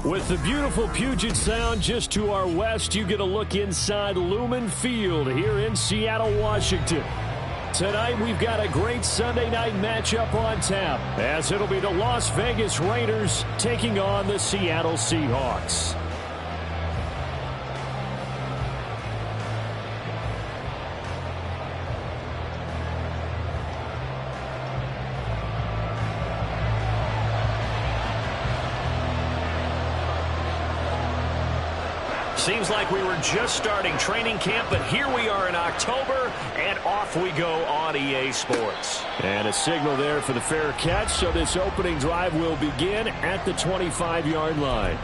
With the beautiful Puget Sound just to our west, you get a look inside Lumen Field here in Seattle, Washington. Tonight, we've got a great Sunday night matchup on tap, as it'll be the Las Vegas Raiders taking on the Seattle Seahawks. Seems like we were just starting training camp, but here we are in October, and off we go on EA Sports. And a signal there for the fair catch, so this opening drive will begin at the 25-yard line.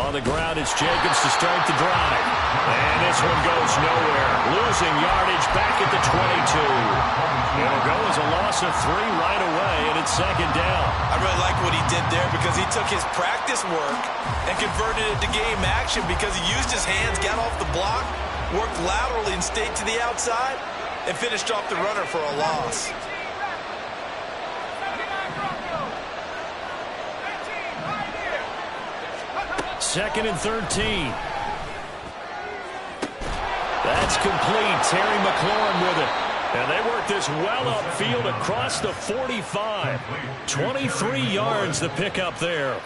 On the ground, it's Jacobs to start the drive. And this one goes nowhere. Losing yardage back at the 22. It'll go as a loss of 3 right away, and it's second down. I really like what he did there because he took his practice work and converted it to game action because he used his hands, got off the block, worked laterally and stayed to the outside, and finished off the runner for a loss. Second and 13. That's complete. Terry McLaurin with it. And they work this well upfield across the 45. 23 yards to pick up there.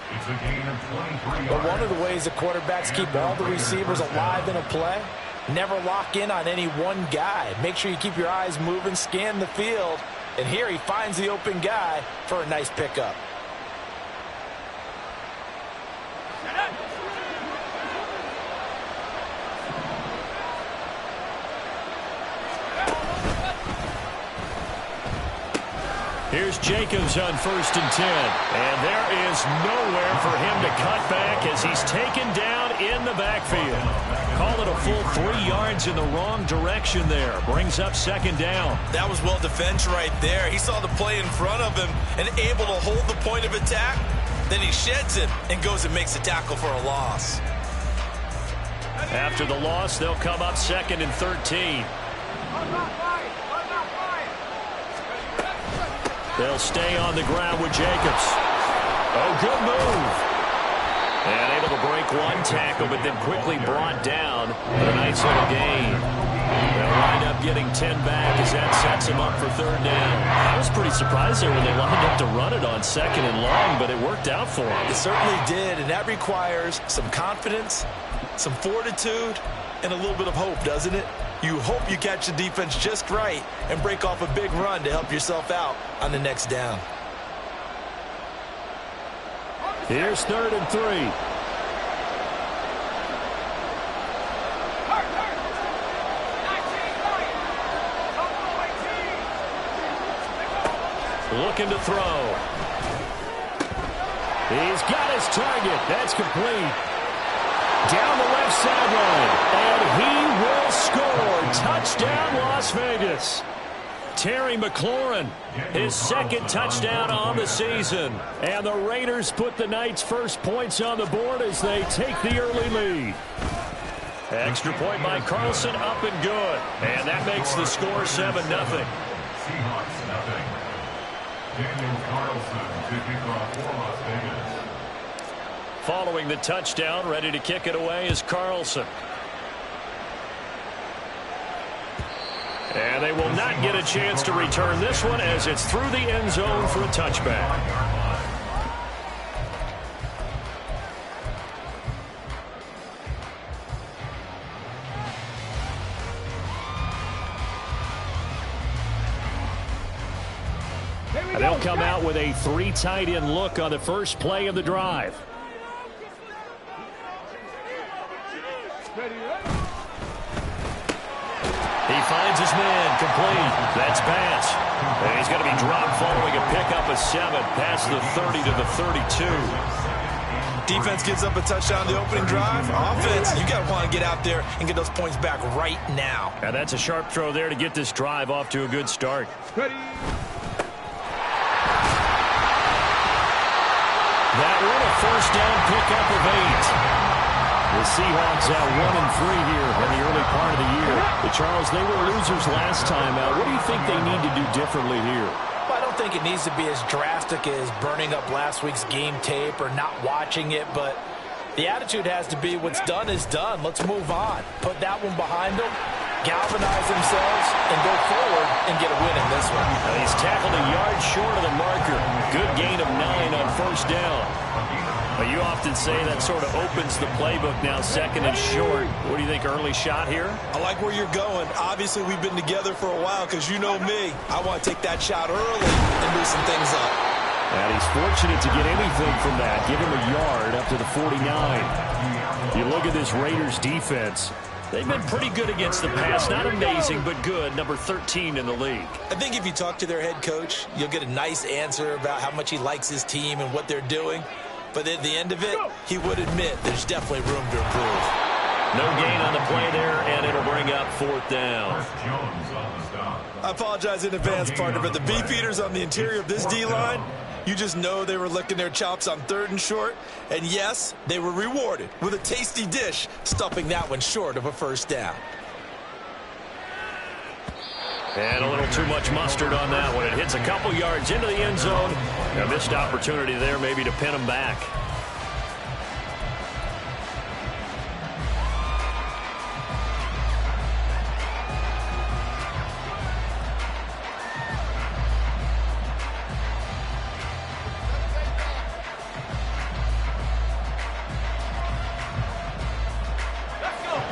But one of the ways the quarterbacks keep all the receivers alive in a play, never lock in on any one guy. Make sure you keep your eyes moving, scan the field. And here he finds the open guy for a nice pickup. Here's Jacobs on 1st and 10. And there is nowhere for him to cut back as he's taken down in the backfield. Call it a full 3 yards in the wrong direction there. Brings up second down. That was well defense right there. He saw the play in front of him and able to hold the point of attack. Then he sheds it and goes and makes a tackle for a loss. After the loss, they'll come up 2nd and 13. They'll stay on the ground with Jacobs. Oh, good move. And able to break one tackle, but then quickly brought down. A nice little gain. They'll wind up getting 10 back as that sets him up for third down. I was pretty surprised there when they lined up to run it on 2nd and long, but it worked out for them. It certainly did, and that requires some confidence, some fortitude, and a little bit of hope, doesn't it? You hope you catch the defense just right and break off a big run to help yourself out on the next down. Here's 3rd and 3. Looking to throw. He's got his target. That's complete. Down the left sideline, and he will score. Touchdown, Las Vegas. Terry McLaurin, his 2nd touchdown on the season. And the Raiders put the Knights' first points on the board as they take the early lead. Extra point by Carlson, up and good. And that makes the score 7-0. Seahawks, nothing. Daniel Carlson to kick off for Las Vegas. Following the touchdown, ready to kick it away is Carlson. And they will not get a chance to return this one as it's through the end zone for a touchback. And they'll come out with a 3 tight end look on the first play of the drive. He finds his man, complete. That's pass. And he's going to be dropped following a pickup of 7 past the 30 to the 32. Defense gives up a touchdown the opening drive. Offense, you got to want to get out there and get those points back right now. And that's a sharp throw there to get this drive off to a good start. That one a first down pickup of 8. The Seahawks at 1-3 here in the early part of the year. But Charles, they were losers last time out. What do you think they need to do differently here? Well, I don't think it needs to be as drastic as burning up last week's game tape or not watching it, but the attitude has to be what's done is done. Let's move on. Put that one behind them, galvanize themselves, and go forward and get a win in this one. Now he's tackled a yard short of the marker. Good gain of 9 on first down. But you often say that sort of opens the playbook now, second and short. What do you think, early shot here? I like where you're going. Obviously, we've been together for a while because you know me. I want to take that shot early and loosen things up. And he's fortunate to get anything from that. Give him a yard up to the 49. You look at this Raiders defense. They've been pretty good against the pass. Not amazing, but good. Number 13 in the league. I think if you talk to their head coach, you'll get a nice answer about how much he likes his team and what they're doing. But at the end of it, he would admit there's definitely room to improve. No gain on the play there, and it'll bring up 4th down. I apologize in advance, partner, but the beefeaters on the interior of this D-line, you just know they were licking their chops on 3rd and short. And yes, they were rewarded with a tasty dish, stuffing that one short of a first down. And a little too much mustard on that one. It hits a couple yards into the end zone. A missed opportunity there maybe to pin him back.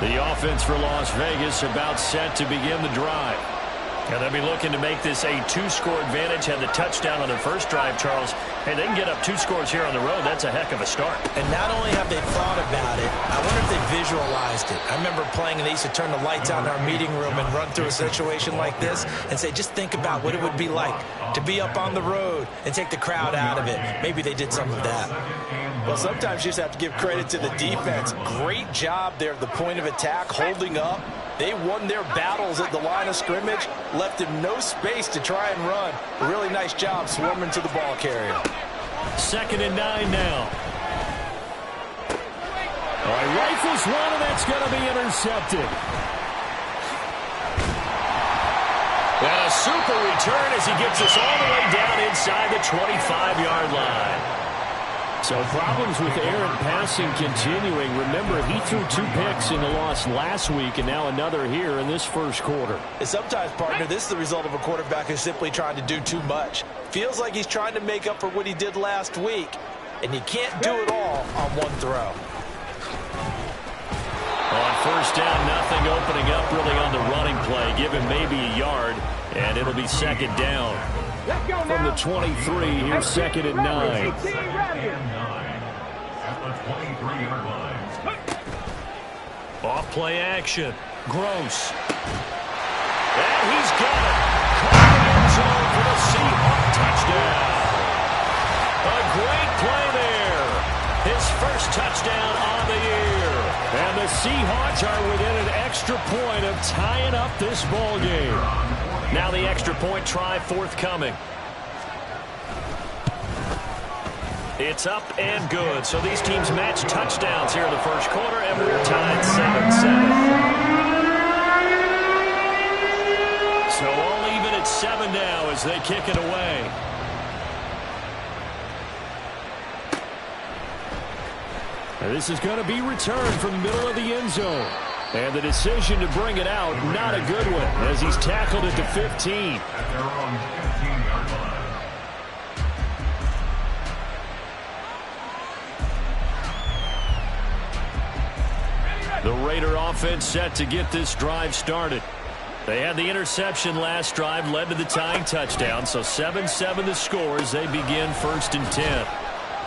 The offense for Las Vegas about set to begin the drive. And they'll be looking to make this a 2-score advantage. Had the touchdown on their first drive, Charles. Hey, they can get up 2 scores here on the road. That's a heck of a start. And not only have they thought about it, I wonder if they visualized it. I remember playing, and they used to turn the lights out in our meeting room and run through a situation like this and say, just think about what it would be like to be up on the road and take the crowd out of it. Maybe they did some of that. Well, sometimes you just have to give credit to the defense. Great job there at the point of attack, holding up. They won their battles at the line of scrimmage, left him no space to try and run. A really nice job swarming to the ball carrier. 2nd and 9 now. All right, rifles one, and that's going to be intercepted. And a super return as he gets us all the way down inside the 25-yard line. So problems with errant passing continuing. Remember, he threw 2 picks in the loss last week, and now another here in this first quarter. And sometimes, partner, this is the result of a quarterback who's simply trying to do too much. Feels like he's trying to make up for what he did last week, and you can't do it all on one throw. On first down, nothing opening up really on the running play. Give him maybe a yard, and it'll be 2nd down. From the 23, here's 2nd and 9. Off play action. Gross. And he's got it. Caught in the end zone for the Seahawk touchdown. A great play there. His first touchdown on the year. And the Seahawks are within an extra point of tying up this ball game. Now the extra point try forthcoming. It's up and good. So these teams match touchdowns here in the first quarter, and we're tied 7-7. So all even at 7 now as they kick it away. And this is going to be returned from the middle of the end zone. And the decision to bring it out, not a good one, as he's tackled at the 15. At their own 15-yard line. The Raider offense set to get this drive started. They had the interception last drive, led to the tying touchdown, so 7-7 the score as they begin 1st and 10.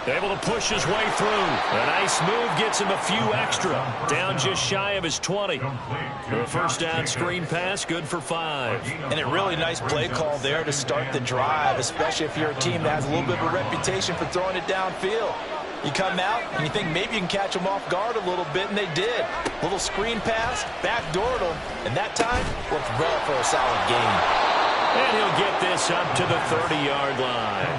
Able to push his way through. A nice move gets him a few extra. Down just shy of his 20. The first down screen pass, good for 5. And a really nice play call there to start the drive, especially if you're a team that has a little bit of a reputation for throwing it downfield. You come out and you think maybe you can catch them off guard a little bit, and they did. Little screen pass, backdoored them, and that time worked well for a solid gain. And he'll get this up to the 30-yard line.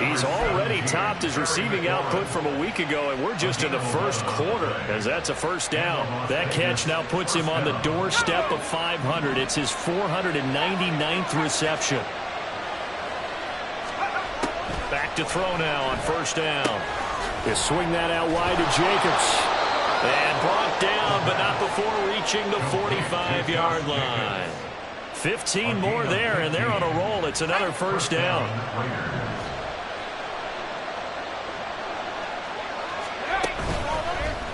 He's already topped his receiving output from a week ago, and we're just in the first quarter, as that's a first down. That catch now puts him on the doorstep of 500. It's his 499th reception. Back to throw now on first down. He'll swing that out wide to Jacobs. And brought down, but not before reaching the 45-yard line. 15 more there, and they're on a roll. It's another first down.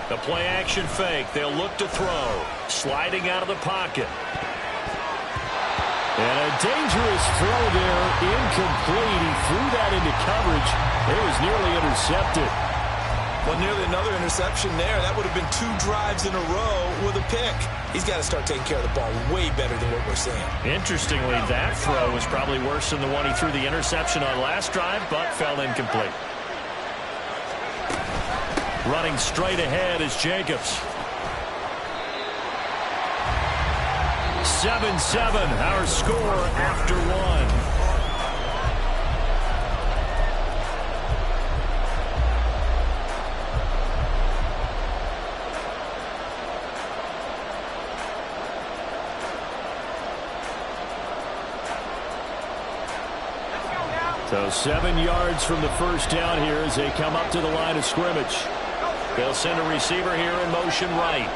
The play-action fake. They'll look to throw. Sliding out of the pocket. And a dangerous throw there. Incomplete. He threw that into coverage. It was nearly intercepted. Well, nearly another interception there. That would have been 2 drives in a row with a pick. He's got to start taking care of the ball way better than what we're seeing. Interestingly, that throw was probably worse than the one he threw the interception on last drive, but fell incomplete. Running straight ahead is Jacobs. 7-7, our score after 1. So 7 yards from the first down here as they come up to the line of scrimmage. They'll send a receiver here in motion right.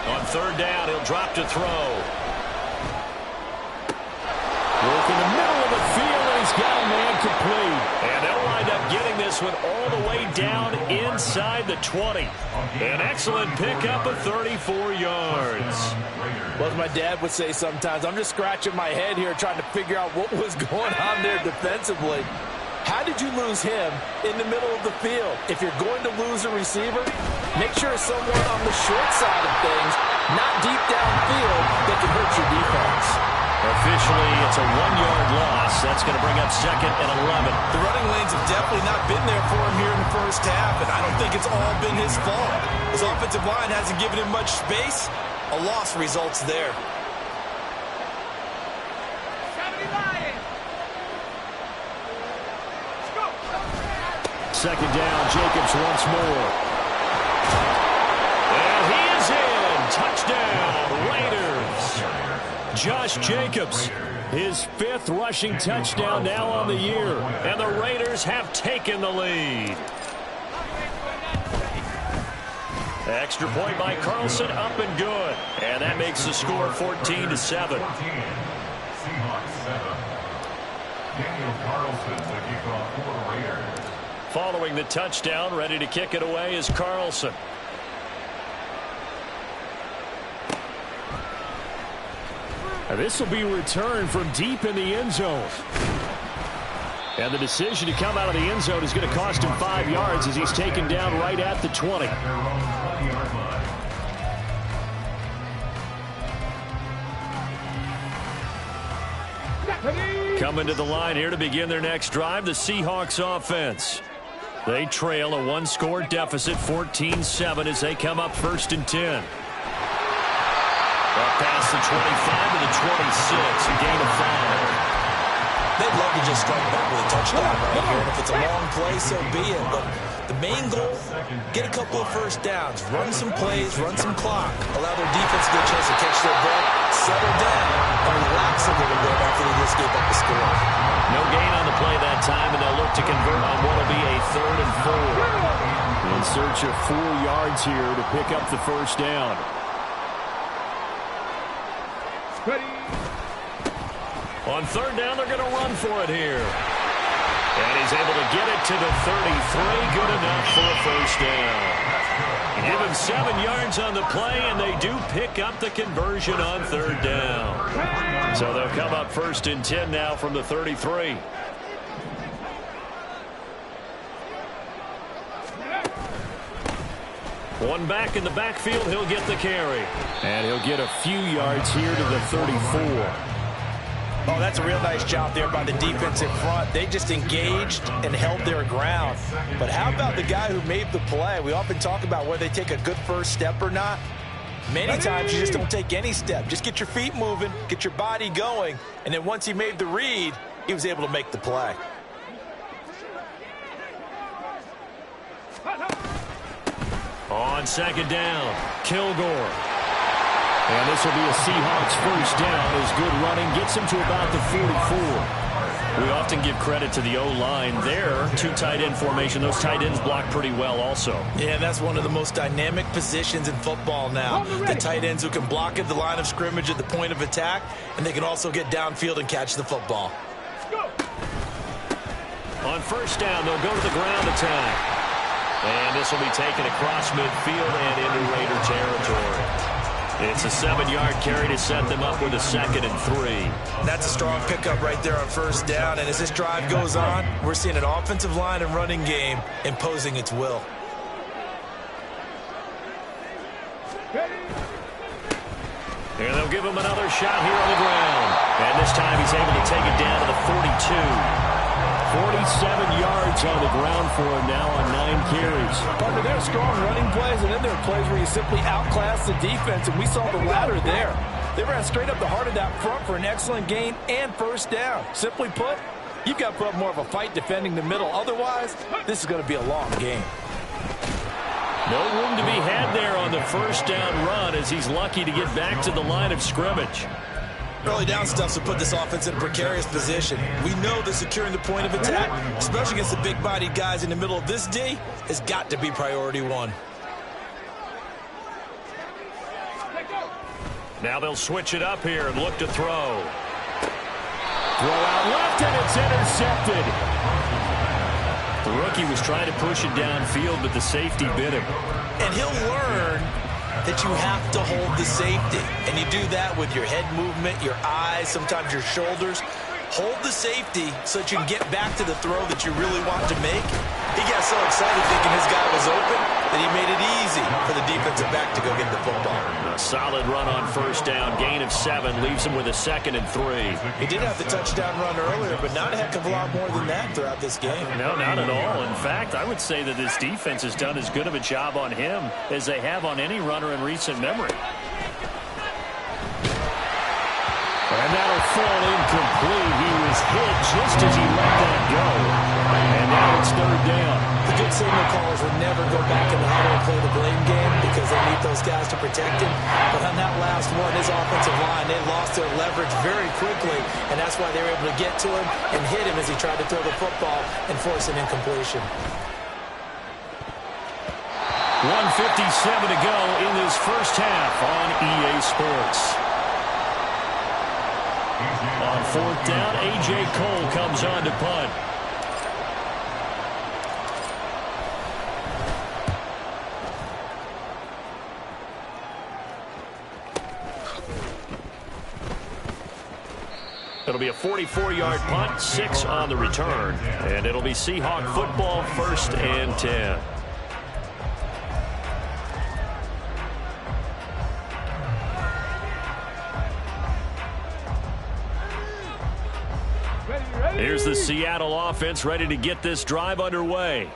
On third down, he'll drop to throw. Work in the middle of the field, and he's got a man complete. And they'll wind up getting this one all the way down inside the 20. An excellent pickup of 34 yards. Well, as my dad would say sometimes, I'm just scratching my head here trying to figure out what was going on there defensively. How did you lose him in the middle of the field? If you're going to lose a receiver, make sure it's someone on the short side of things, not deep downfield, that can hurt your defense. Officially, it's a 1-yard loss. That's going to bring up 2nd and 11. The running lanes have definitely not been there for him here in the first half, and I don't think it's all been his fault. His offensive line hasn't given him much space. A loss results there. Second down, Jacobs once more. And he is in. Touchdown, Raiders. Josh Jacobs, his 5th rushing touchdown now on the year. And the Raiders have taken the lead. Extra point by Carlson, up and good. And that makes the score 14-7. Seahawks 7. Daniel Carlson to kick off for the Raiders. Following the touchdown, ready to kick it away is Carlson. And this will be returned from deep in the end zone. And the decision to come out of the end zone is going to cost him 5 yards as he's taken down right at the 20. Coming to the line here to begin their next drive, the Seahawks offense. They trail a 1-score deficit, 14-7, as they come up 1st and 10. Up past the 25 to the 26, a gain of 5. They'd love to just strike back with a touchdown right here, and if it's a long play, so be it. But the main goal, get a couple of first downs, run some plays, run some clock, allow their defense to get a chance to catch their breath, settle down, and relax a little bit after they just gave up the score. No gain on the play that time, and they'll look to convert on what will be a 3rd and 4. In search of 4 yards here to pick up the first down. On 3rd down, they're going to run for it here. And he's able to get it to the 33. Good enough for a first down. Give him 7 yards on the play, and they do pick up the conversion on 3rd down. So they'll come up 1st and 10 now from the 33. One back in the backfield, he'll get the carry. And he'll get a few yards here to the 34. Oh, that's a real nice job there by the defensive front. They just engaged and held their ground. But how about the guy who made the play? We often talk about whether they take a good first step or not. Many times you just don't take any step. Just get your feet moving, get your body going, and then once he made the read, he was able to make the play. On second down, Kilgore. And this will be a Seahawks first down as good running gets him to about the 44. We often give credit to the O-line there. Two tight end formation. Those tight ends block pretty well also. Yeah, that's one of the most dynamic positions in football now. The tight ends who can block at the line of scrimmage at the point of attack, and they can also get downfield and catch the football. On first down, they'll go to the ground attack. And this will be taken across midfield and into Raider territory. It's a 7-yard carry to set them up with a 2nd and 3. That's a strong pickup right there on first down. And as this drive goes on, we're seeing an offensive line and running game imposing its will. And they'll give him another shot here on the ground. And this time he's able to take it down to the 42. 47 yards on the ground for him now on 9 carries. Partner, there are strong running plays, and then there are plays where you simply outclass the defense, and we saw the latter there. They ran straight up the heart of that front for an excellent gain and first down. Simply put, you've got to put up more of a fight defending the middle. Otherwise, this is going to be a long game. No room to be had there on the first down run as he's lucky to get back to the line of scrimmage. Early down stuff will put this offense in a precarious position. We know that securing the point of attack, especially against the big-bodied guys in the middle of this D, has got to be priority one. Now they'll switch it up here and look to throw. Throw out left, and it's intercepted. The rookie was trying to push it downfield, but the safety bit him. And he'll learn that you have to hold the safety. And you do that with your head movement, your eyes, sometimes your shoulders. Hold the safety so that you can get back to the throw that you really want to make. He got so excited thinking his guy was open that he made it easy for the defensive back to go get the football. A solid run on first down. Gain of 7 leaves him with a 2nd and 3. He did have the touchdown run earlier, but not a heck of a lot more than that throughout this game. No, not at all. In fact, I would say that this defense has done as good of a job on him as they have on any runner in recent memory. And that'll fall incomplete. He was hit just as he let that go. And now it's 3rd down. The good signal callers would never go back in the huddle and play the blame game because they need those guys to protect him. But on that last one, his offensive line, they lost their leverage very quickly, and that's why they were able to get to him and hit him as he tried to throw the football and force an incompletion. 1:57 to go in this first half on EA Sports. On 4th down, A.J. Cole comes on to punt. It'll be a 44-yard punt, 6 on the return. And it'll be Seahawk football, 1st and 10. Here's the Seattle offense ready to get this drive underway.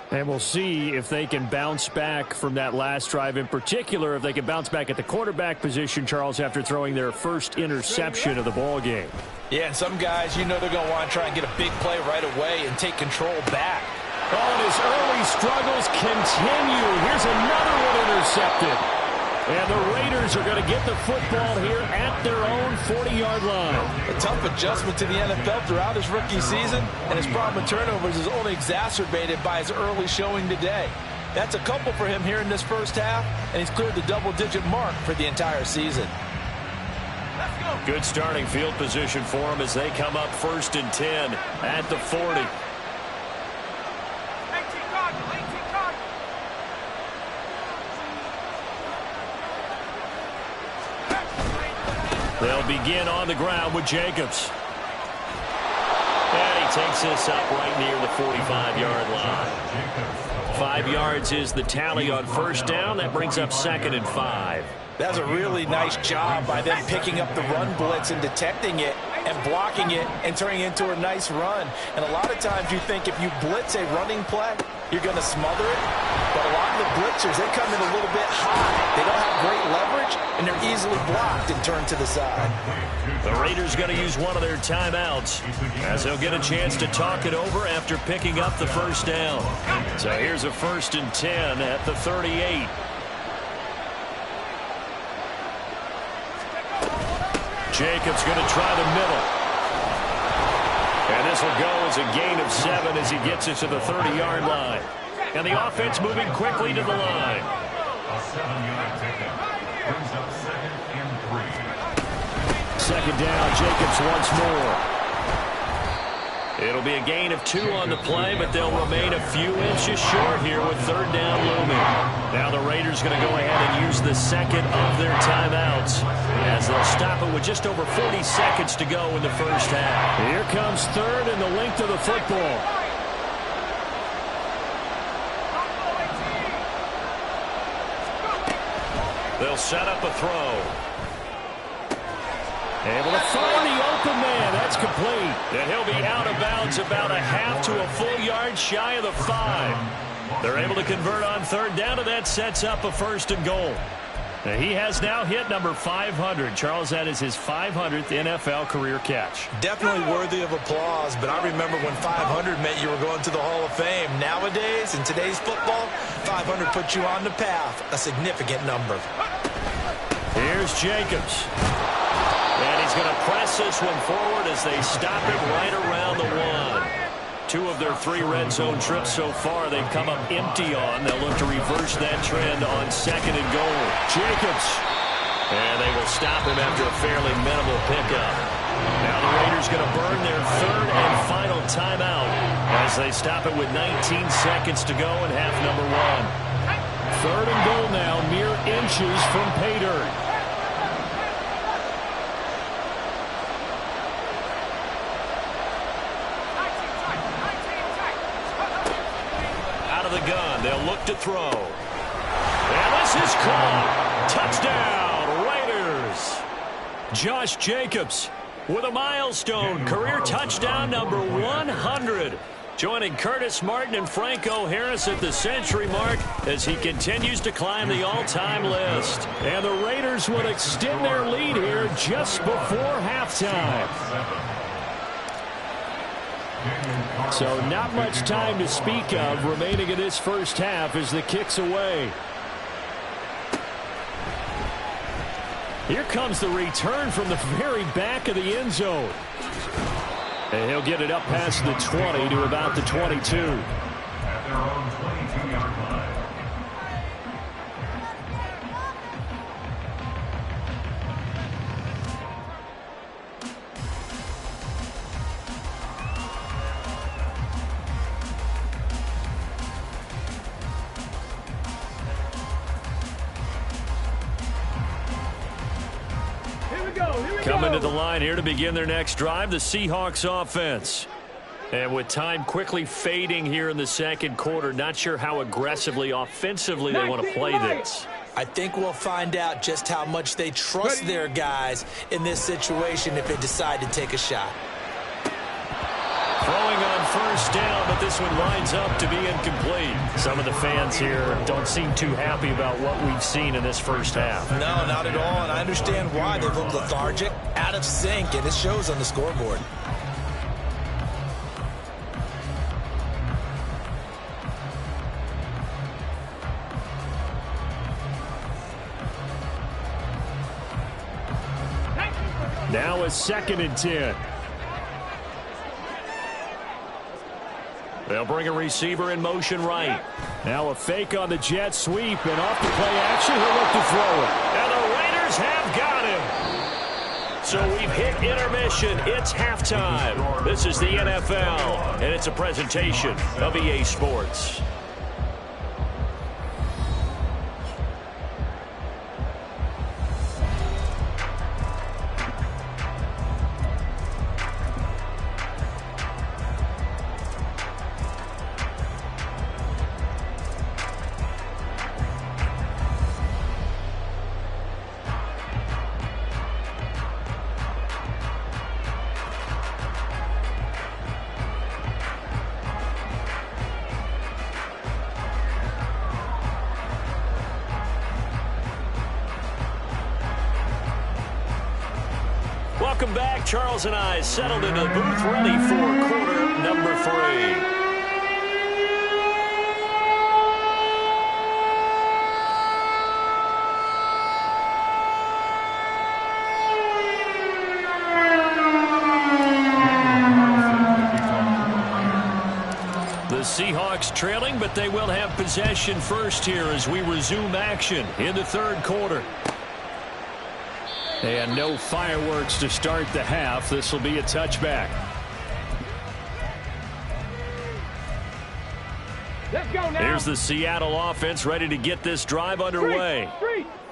And we'll see if they can bounce back from that last drive. In particular, if they can bounce back at the quarterback position, Charles, after throwing their first interception of the ball game. Yeah, and some guys, you know they're going to want to try and get a big play right away and take control back. Oh, and his early struggles continue. Here's another one intercepted. And the Raiders are going to get the football here at their own 40-yard line. A tough adjustment to the NFL throughout his rookie season, and his problem with turnovers is only exacerbated by his early showing today. That's a couple for him here in this first half, and he's cleared the double-digit mark for the entire season. Good starting field position for him as they come up 1st and 10 at the 40. They'll begin on the ground with Jacobs. And he takes this up right near the 45-yard line. 5 yards is the tally on first down. That brings up 2nd and 5. That's a really nice job by them picking up the run blitz and detecting it and blocking it and turning it into a nice run. And a lot of times you think if you blitz a running play, you're going to smother it. But a lot of the blitzers, they come in a little bit high. They don't have great leverage, and they're easily blocked and turned to the side. The Raiders going to use one of their timeouts as they'll get a chance to talk it over after picking up the first down. So here's a 1st and 10 at the 38. Jacobs going to try the middle. And this will go as a gain of 7 as he gets it to the 30-yard line. And the offense moving quickly to the line. A 7-yard pickup. Brings up 2nd and 3. Second down, Jacobs once more. It'll be a gain of 2 on the play, but they'll remain a few inches short here with 3rd down looming. Now the Raiders going to go ahead and use the second of their timeouts as they'll stop it with just over 40 seconds to go in the first half. Here comes 3rd and the length of the football. They'll set up a throw. Able to find the open man. That's complete. And he'll be out of bounds about a half to a full yard shy of the 5. They're able to convert on 3rd down, and that sets up a 1st and goal. And he has now hit number 500. Charles, that is his 500th NFL career catch. Definitely worthy of applause, but I remember when 500 meant you were going to the Hall of Fame. Nowadays, in today's football, 500 puts you on the path, a significant number. Here's Jacobs. And he's going to press this one forward as they stop it right around the 1. 2 of their 3 red zone trips so far they've come up empty on. They'll look to reverse that trend on 2nd and goal. Jacobs. And they will stop him after a fairly minimal pickup. Now the Raiders going to burn their 3rd and final timeout as they stop it with 19 seconds to go in half number 1. 3rd and goal now, mere inches from pay dirt. The gun. They'll look to throw. And this is caught. Touchdown, Raiders. Josh Jacobs with a milestone career touchdown number 100. Joining Curtis Martin and Franco Harris at the century mark as he continues to climb the all-time list. And the Raiders will extend their lead here just before halftime. So not much time to speak of remaining in this first half as the kick's away. Here comes the return from the very back of the end zone. And he'll get it up past the 20 to about the 22. At their own 22-yard line. Coming to the line here to begin their next drive, the Seahawks offense. And with time quickly fading here in the second quarter, not sure how aggressively, offensively they want to play this. I think we'll find out just how much they trust their guys in this situation if they decide to take a shot. Throwing on 1st down, but this one lines up to be incomplete. Some of the fans here don't seem too happy about what we've seen in this first half. No, not at all, and I understand why. They look lethargic, out of sync, and it shows on the scoreboard. Now a 2nd and 10. They'll bring a receiver in motion right. Now a fake on the jet sweep, and off the play action, he'll look to throw it. And the Raiders have got him. So we've hit intermission. It's halftime. This is the NFL, and it's a presentation of EA Sports. Welcome back. Charles and I settled into the booth, ready for quarter number 3. The Seahawks trailing, but they will have possession first here as we resume action in the third quarter. And no fireworks to start the half. This will be a touchback. Let's go now. Here's the Seattle offense ready to get this drive underway.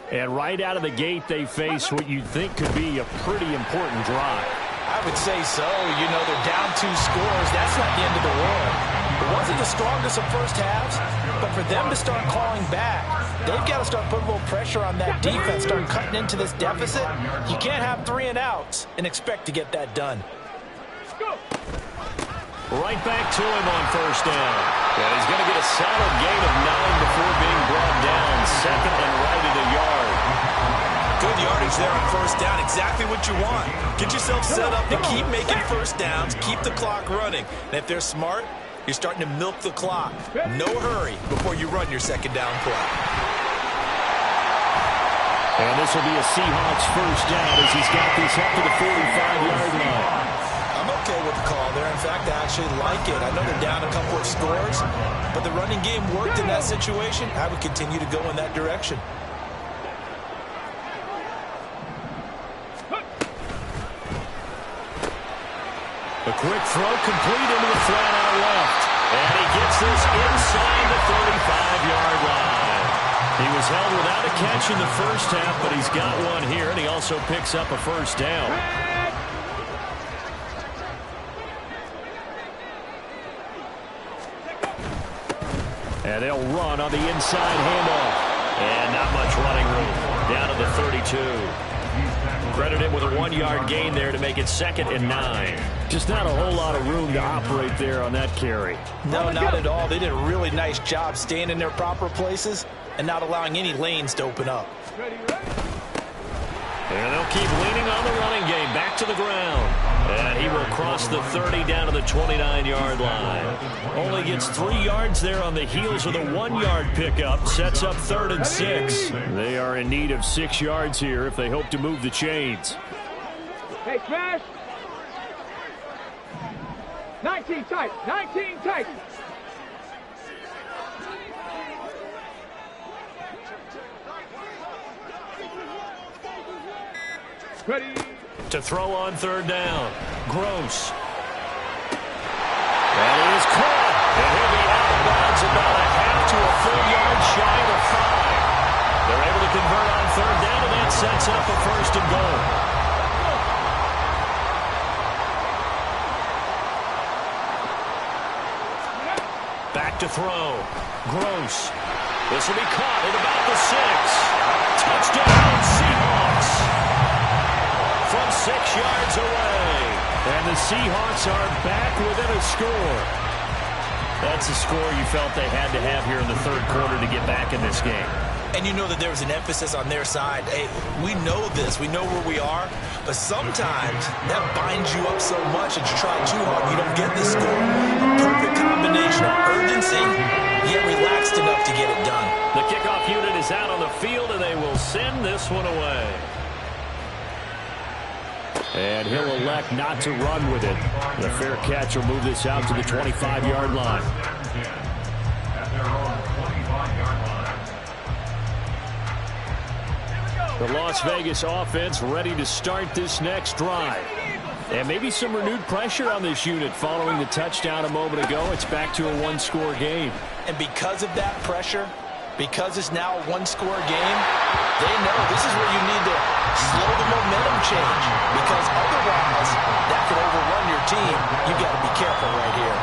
And right out of the gate, they face what you'd think could be a pretty important drive. I would say so. You know, they're down 2 scores. That's not the end of the world. It wasn't the strongest of first halves, but for them to start clawing back, they've got to start putting a little pressure on that defense, start cutting into this deficit. You can't have 3 and outs and expect to get that done. Right back to him on first down. And he's going to get a solid gain of 9 before being brought down. Second and right at a yard. Good yardage there on first down. Exactly what you want. Get yourself set up to keep making first downs, keep the clock running. And if they're smart, you're starting to milk the clock. No hurry before you run your second down play. And this will be a Seahawks first down as he's got this up to the 45-yard line. I'm okay with the call there. In fact, I actually like it. I know they're down a couple of scores, but the running game worked in that situation. I would continue to go in that direction. A quick throw complete into the flat out left. And he gets this inside the 35-yard line. He was held without a catch in the first half, but he's got one here, and he also picks up a first down. And they'll run on the inside handoff. And not much running room. Down to the 32. Credit him with a 1-yard gain there to make it 2nd and 9. Just not a whole lot of room to operate there on that carry. No, not at all. They did a really nice job staying in their proper places and not allowing any lanes to open up. And they'll keep leaning on the running game. Back to the ground. And he will cross the 30 down to the 29-yard line. Only gets 3 yards there on the heels of the 1-yard pickup. Sets up 3rd and 6. They are in need of 6 yards here if they hope to move the chains. Hey, smash. 19 tight. 19 tight. Ready. To throw on 3rd down. Gross. That is caught. And he'll be out of bounds about a half to a full yard shy of the 5. They're able to convert on 3rd down, and that sets up a 1st and goal. Back to throw. Gross. This will be caught at about the 6. Touchdown, Seahawks. From 6 yards away. And the Seahawks are back within a score. That's a score you felt they had to have here in the 3rd quarter to get back in this game. And you know that there was an emphasis on their side. Hey, we know this. We know where we are. But sometimes that binds you up so much that you try too hard, you don't get the score. A perfect combination of urgency, yet relaxed enough to get it done. The kickoff unit is out on the field, and they will send this one away. And he'll elect not to run with it. The fair catch will move this out to the 25-yard line. The Las Vegas offense ready to start this next drive. And maybe some renewed pressure on this unit following the touchdown a moment ago. It's back to a 1-score game. And because of that pressure, because it's now a 1-score game, they know this is where you need to slow the momentum change, because otherwise that could overrun your team. You've got to be careful right here.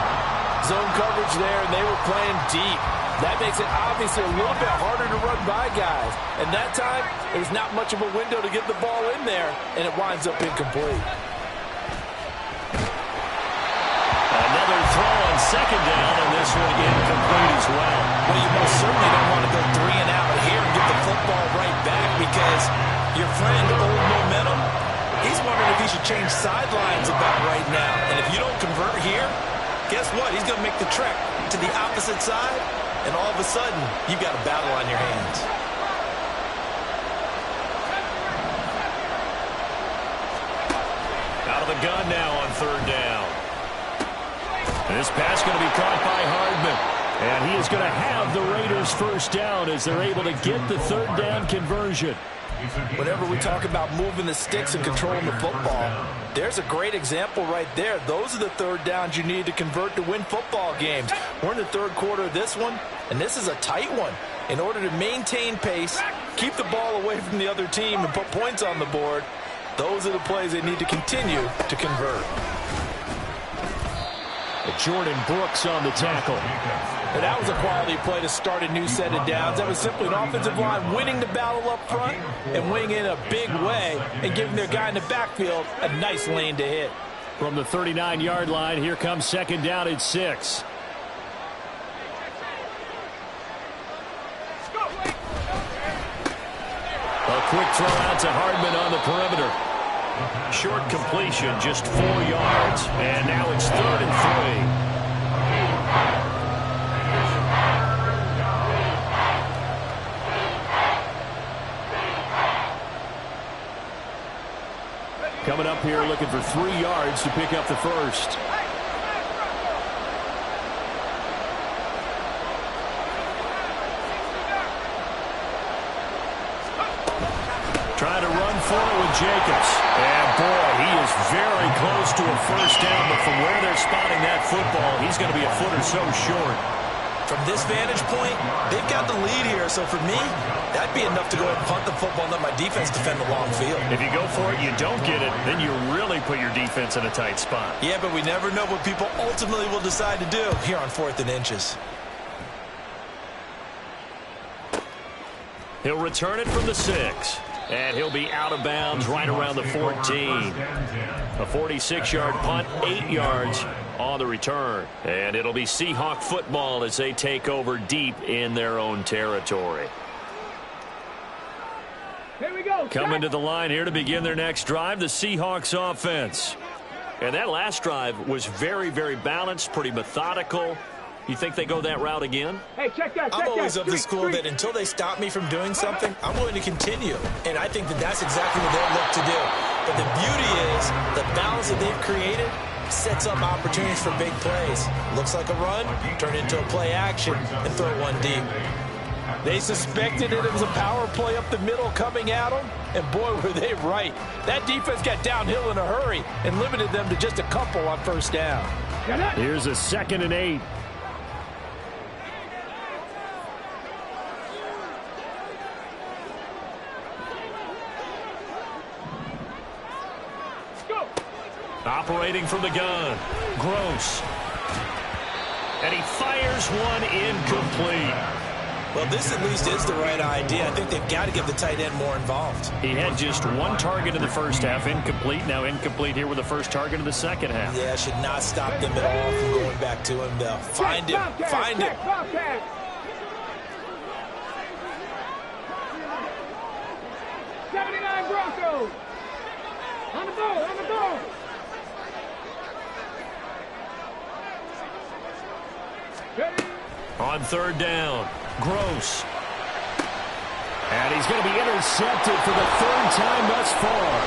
Zone coverage there, and they were playing deep. That makes it obviously a little bit harder to run by guys. And that time, there's not much of a window to get the ball in there, and it winds up incomplete. Another throw on 2nd down, and this one incomplete as well. Well, you most certainly don't want to go 3 and out here and get the football right back, because your friend, old momentum, He's wondering if he should change sidelines about right now. And if you don't convert here, guess what? He's going to make the trek to the opposite side, and all of a sudden, you've got a battle on your hands. Out of the gun now on third down. And this pass going to be caught by Hardman. And he is going to have the Raiders first down as they're able to get the third down conversion. Whenever we talk about moving the sticks and controlling the football, there's a great example right there. Those are the third downs you need to convert to win football games. We're in the third quarter of this one, and this is a tight one. In order to maintain pace, keep the ball away from the other team, and put points on the board, those are the plays they need to continue to convert. Jordan Brooks on the tackle. And that was a quality play to start a new set of downs. That was simply an offensive line winning the battle up front and winning in a big way and giving their guy in the backfield a nice lane to hit. From the 39-yard line, here comes second down at 6. A quick throw out to Hardman on the perimeter. Short completion, just 4 yards. And now it's 3rd and 3. Coming up here looking for 3 yards to pick up the first. Trying to run for it with Jacobs. And boy, he is very close to a first down, but from where they're spotting that football, he's going to be a foot or so short. From this vantage point, they've got the lead here, so for me, that'd be enough to go ahead and punt the football and let my defense defend the long field. If you go for it, you don't get it, then you really put your defense in a tight spot. Yeah, but we never know what people ultimately will decide to do here on 4th and inches. He'll return it from the 6. And he'll be out of bounds right around the 14. A 46-yard punt, 8 yards on the return. And it'll be Seahawk football as they take over deep in their own territory. Here we go. Coming to the line here to begin their next drive, the Seahawks offense. And that last drive was very, very balanced, pretty methodical. You think they go that route again? Hey, check that. I'm always of the school that until they stop me from doing something, I'm going to continue. And I think that that's exactly what they'll look to do. But the beauty is the balance that they've created sets up opportunities for big plays. Looks like a run, turn into a play action, and throw one deep. They suspected it was a power play up the middle coming at them, and boy, were they right. That defense got downhill in a hurry and limited them to just a couple on first down. Here's a 2nd and 8. Operating from the gun, Gross. And he fires one incomplete. Well, this at least is the right idea. I think they've got to get the tight end more involved. He had just 1 target in the first half, incomplete. Now incomplete here with the first target of the second half. Yeah, should not stop them at all from going back to him. They'll find him, find him. 79 Broncos. On the ball, on the ball. On third down, Gross. And he's going to be intercepted for the 3rd time thus far.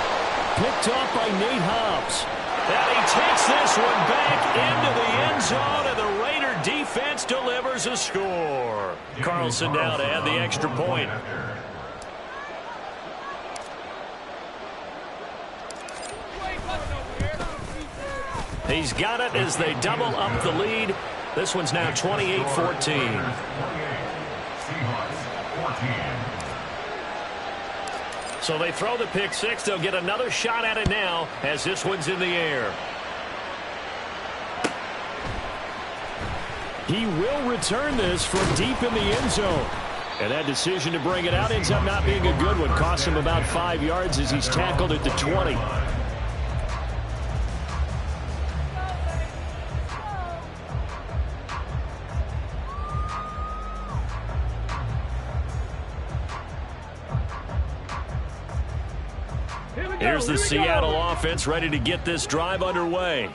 Picked off by Nate Hobbs. And he takes this one back into the end zone, and the Raider defense delivers a score. Carlson down to add the extra point. He's got it as they double up the lead. This one's now 28-14. So they throw the pick 6. They'll get another shot at it now as this one's in the air. He will return this from deep in the end zone. And that decision to bring it out ends up not being a good one. Costs him about 5 yards as he's tackled at the 20. Here we Here's the Seattle offense ready to get this drive underway.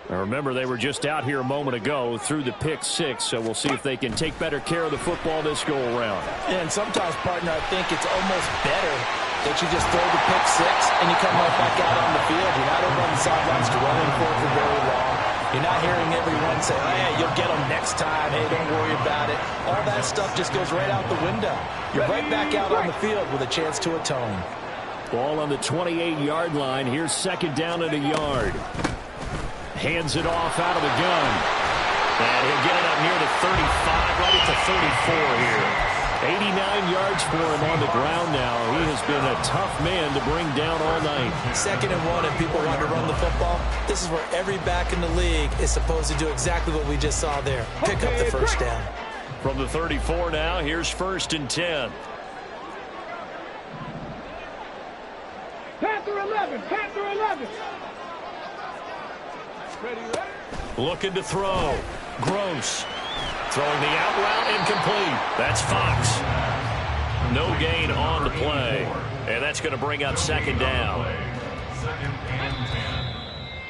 Now remember, they were just out here a moment ago through the pick six, so we'll see if they can take better care of the football this go around. And sometimes, partner, I think it's almost better that you just throw the pick six and you come right back out on the field. You're not over on the sidelines dwelling for very long. You're not hearing everyone say, oh, hey, you'll get them next time. Hey, don't worry about it. All that stuff just goes right out the window. You're right back out on the field with a chance to atone. Ball on the 28-yard line. Here's second down and a yard. Hands it off out of the gun. And he'll get it up near the 35, right at the 34 here. 89 yards for him on the ground now. He has been a tough man to bring down all night. 2nd and 1 and people want to run the football. This is where every back in the league is supposed to do exactly what we just saw there. Pick up the first down. From the 34 now, here's 1st and 10. Panther 11, Panther 11. Ready, ready? Looking to throw. Gross. Throwing the out route incomplete. That's Fox. No gain on the play. And that's going to bring up second down. 2nd and 10.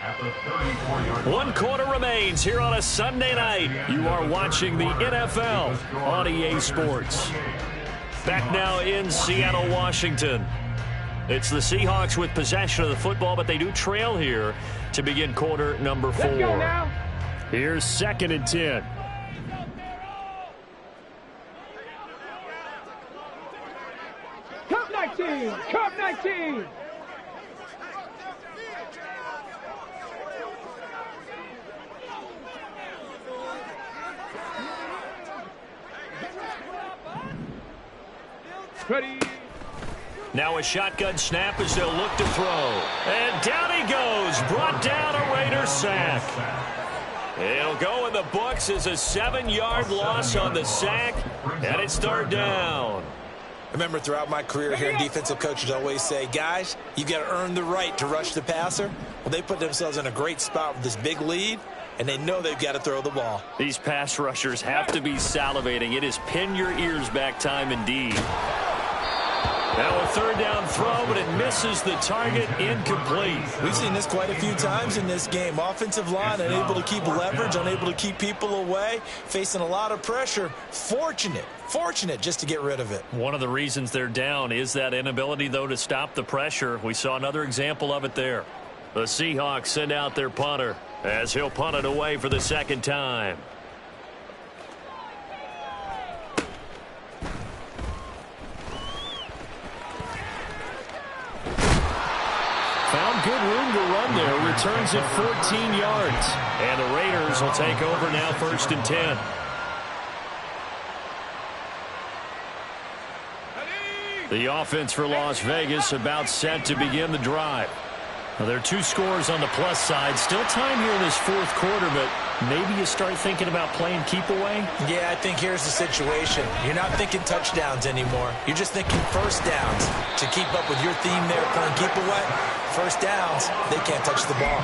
At the 34-yard line. 1 quarter remains here on a Sunday night. You are watching the NFL on EA Sports. Back now in Seattle, Washington. It's the Seahawks with possession of the football, but they do trail here to begin quarter number 4. Let's go now. Here's 2nd and 10. Cup 19, Cup 19. Ready. Now a shotgun snap as they'll look to throw. And down he goes. Brought down a Raider sack. It'll go in the books as a 7-yard loss on the sack. And it's 3rd down. Remember, throughout my career here, defensive coaches always say, guys, you got to earn the right to rush the passer. Well, they put themselves in a great spot with this big lead, and they know they've got to throw the ball. These pass rushers have to be salivating. It is pin your ears back time indeed. Now a 3rd down throw, but it misses the target, incomplete. We've seen this quite a few times in this game. Offensive line unable to keep leverage, unable to keep people away, facing a lot of pressure. Fortunate just to get rid of it. One of the reasons they're down is that inability, though, to stop the pressure. We saw another example of it there. The Seahawks send out their punter as he'll punt it away for the 2nd time. Found good room to run there. Returns it 14 yards. And the Raiders will take over now, 1st and 10. The offense for Las Vegas about set to begin the drive. Well, there are 2 scores on the plus side. Still time here in this 4th quarter, but maybe you start thinking about playing keep away? Yeah, I think here's the situation. You're not thinking touchdowns anymore. You're just thinking first downs. To keep up with your theme there, playing keep away, first downs, they can't touch the ball.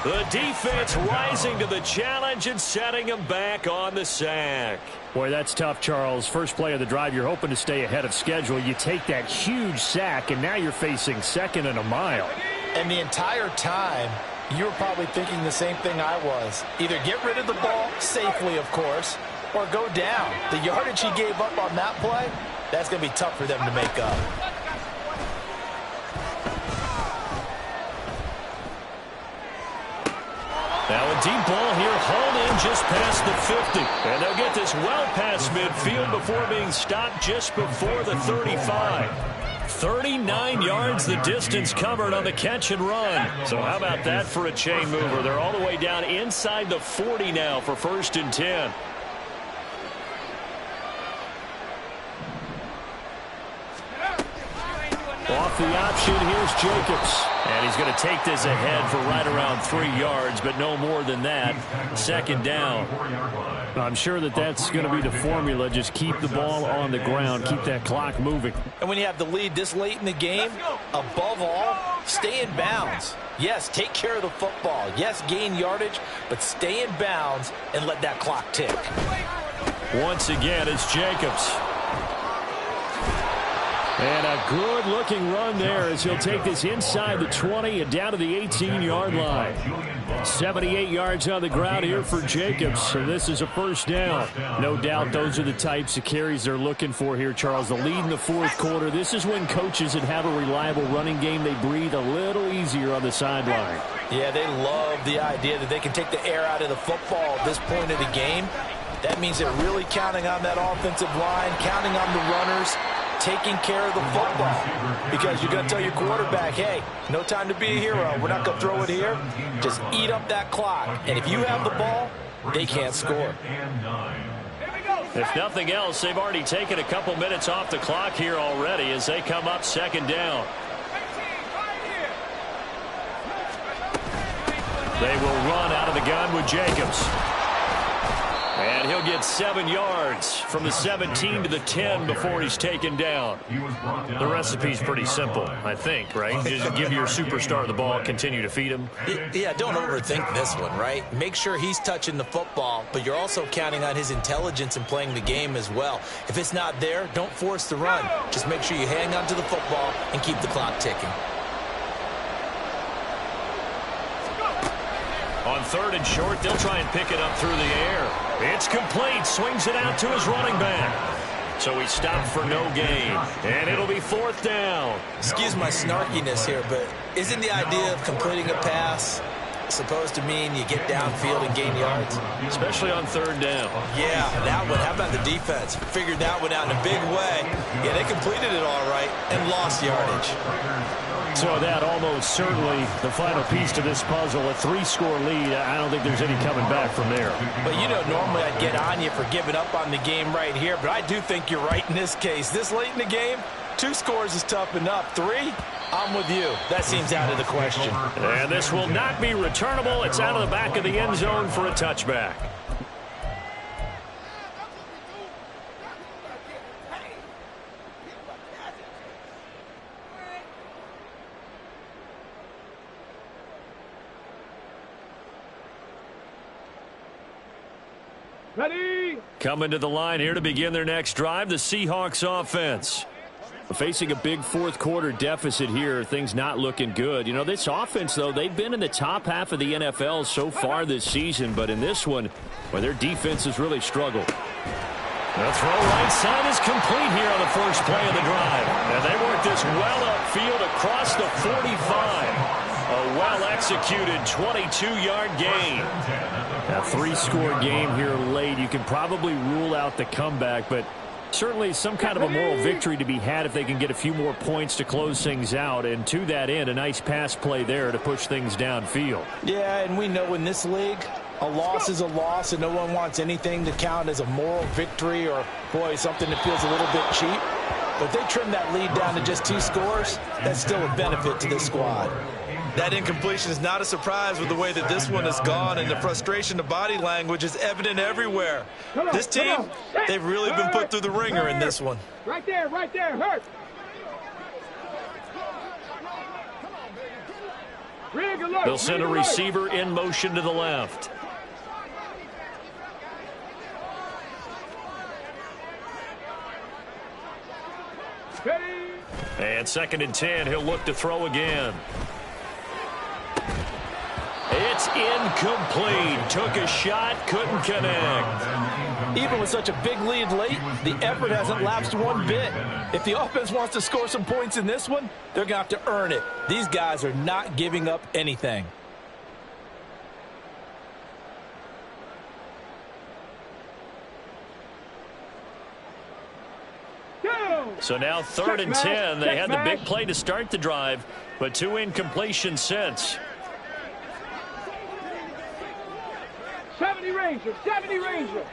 The defense rising to the challenge and setting them back on the sack. Boy, that's tough, Charles. First play of the drive, you're hoping to stay ahead of schedule. You take that huge sack, and now you're facing 2nd and a mile. And the entire time, you were probably thinking the same thing I was. Either get rid of the ball, safely, of course, or go down. The yardage he gave up on that play, that's going to be tough for them to make up. Now a deep ball here, hauled in just past the 50. And they'll get this well past midfield before being stopped just before the 35. 39 yards the distance covered on the catch and run. So how about that for a chain mover? They're all the way down inside the 40 now for 1st and 10. Off the option, here's Jacobs. And he's going to take this ahead for right around 3 yards, but no more than that. 2nd down. I'm sure that's going to be the formula. Just keep the ball on the ground. Keep that clock moving. And when you have the lead this late in the game, above all, stay in bounds. Yes, take care of the football. Yes, gain yardage, but stay in bounds and let that clock tick. Once again, it's Jacobs. And a good-looking run there as he'll take this inside the 20 and down to the 18-yard line. 78 yards on the ground here for Jacobs, so this is a first down. No doubt those are the types of carries they're looking for here, Charles. The lead in the fourth quarter. This is when coaches that have a reliable running game, they breathe a little easier on the sideline. Yeah, they love the idea that they can take the air out of the football at this point of the game. That means they're really counting on that offensive line, counting on the runners, taking care of the football. Because you're going to tell your quarterback, hey, no time to be a hero. We're not going to throw it here. Just eat up that clock. And if you have the ball, they can't score. If nothing else, they've already taken a couple minutes off the clock here already as they come up second down. They will run out of the gun with Jacobs. And he'll get 7 yards from the 17 to the 10 before he's taken down. The recipe's pretty simple, I think, right? Just give your superstar the ball, continue to feed him. Yeah, don't overthink this one, right? Make sure he's touching the football, but you're also counting on his intelligence in playing the game as well. If it's not there, don't force the run. Just make sure you hang on to the football and keep the clock ticking. On third and short, they'll try and pick it up through the air. It's complete. Swings it out to his running back. So he stopped for no gain. And it'll be fourth down. Excuse my snarkiness here, but isn't the idea of completing a pass supposed to mean you get downfield and gain yards? Especially on third down. Yeah, that one. How about the defense? Figured that one out in a big way. Yeah, they completed it all right and lost yardage. So that almost certainly the final piece to this puzzle, a 3-score lead. I don't think there's any coming back from there. But, you know, normally I'd get on you for giving up on the game right here, but I do think you're right in this case. This late in the game, 2 scores is tough enough. 3, I'm with you. That seems out of the question. And this will not be returnable. It's out of the back of the end zone for a touchback. Ready? Coming to the line here to begin their next drive, the Seahawks offense. Facing a big fourth quarter deficit here, things not looking good. You know, this offense, though, they've been in the top half of the NFL so far this season, but in this one, well, their defense has really struggled. The throw right side is complete here on the first play of the drive. And they work this well upfield across the 45. A well-executed 22-yard gain. A 3-score game here late. You can probably rule out the comeback, but certainly some kind of a moral victory to be had if they can get a few more points to close things out. And to that end, a nice pass play there to push things downfield. Yeah, and we know in this league, a loss is a loss, and no one wants anything to count as a moral victory or, boy, something that feels a little bit cheap. But if they trim that lead down to just 2 scores, that's still a benefit to this squad. That incompletion is not a surprise with the way that this one has gone, and the frustration of body language is evident everywhere. This team, they've really been put through the ringer in this one. Right there, hurt. They'll send a receiver in motion to the left. And 2nd and 10, he'll look to throw again. It's incomplete. Took a shot, couldn't connect. Even with such a big lead late, the effort hasn't lapsed one bit. If the offense wants to score some points in this one, they're going to have to earn it. These guys are not giving up anything. So now 3rd and 10. They had the big play to start the drive, but 2 incompletions since. 70 Ranger.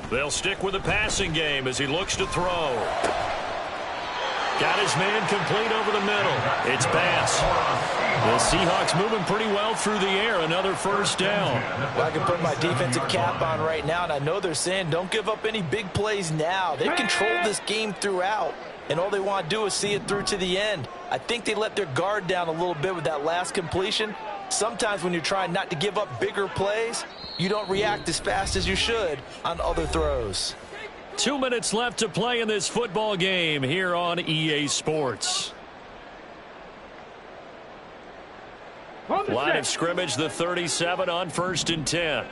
They'll stick with the passing game as he looks to throw. Got his man complete over the middle. It's pass. The Seahawks moving pretty well through the air. Another first down. Well, I can put my defensive cap on right now, and I know they're saying don't give up any big plays now. They've controlled this game throughout, and all they want to do is see it through to the end. I think they let their guard down a little bit with that last completion. Sometimes when you're trying not to give up bigger plays, you don't react as fast as you should on other throws. 2 minutes left to play in this football game here on EA Sports. Line of scrimmage, the 37 on 1st and 10.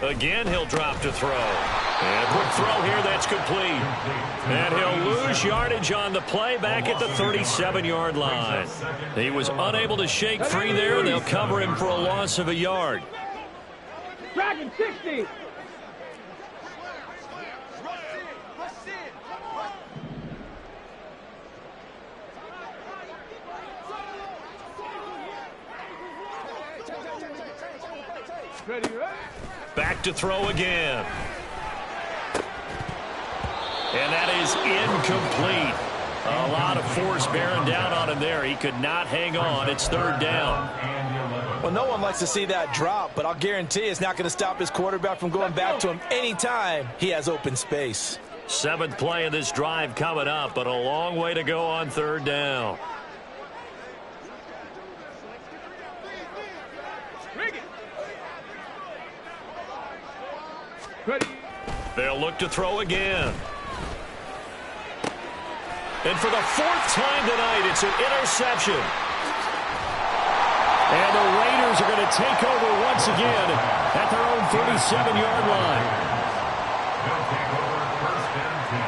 Again, he'll drop to throw. And quick throw here, that's complete. And he'll lose yardage on the play back at the 37-yard line. He was unable to shake free there, and they'll cover him for a loss of a yard. Dragon 60. Back to throw again. And that is incomplete. A lot of force bearing down on him there. He could not hang on. It's 3rd down. Well, no one likes to see that drop, but I'll guarantee it's not going to stop his quarterback from going back to him anytime he has open space. 7th play of this drive coming up, but a long way to go on 3rd down. They'll look to throw again. And for the 4th time tonight, it's an interception. And the Raiders are going to take over once again at their own 37-yard line. They'll take over 1st and 10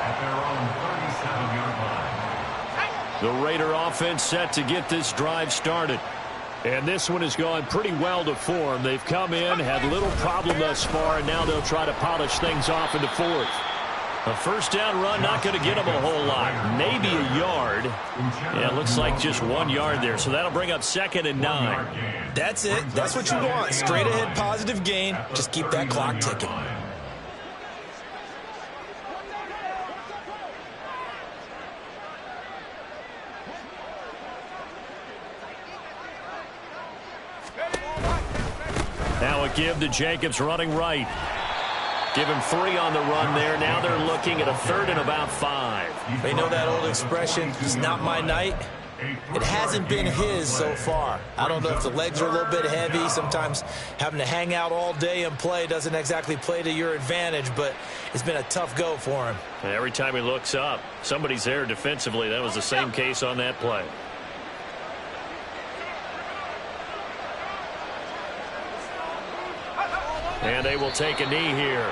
at their own 37-yard line. The Raider offense set to get this drive started. And this one has gone pretty well to form. They've come in, had little problem thus far, and now they'll try to polish things off in the 4th. A 1st down run, not going to get them a whole lot. Maybe a yard. Yeah, it looks like just 1 yard there. So that'll bring up 2nd and 9. That's it. That's what you want. Straight ahead positive gain. Just keep that clock ticking. Now a give to Jacobs running right. Give him 3 on the run there. Now they're looking at a 3rd and about 5. They know that old expression, it's not my night. It hasn't been his so far. I don't know if the legs are a little bit heavy. Sometimes having to hang out all day and play doesn't exactly play to your advantage, but it's been a tough go for him. And every time he looks up, somebody's there defensively. That was the same case on that play. And they will take a knee here.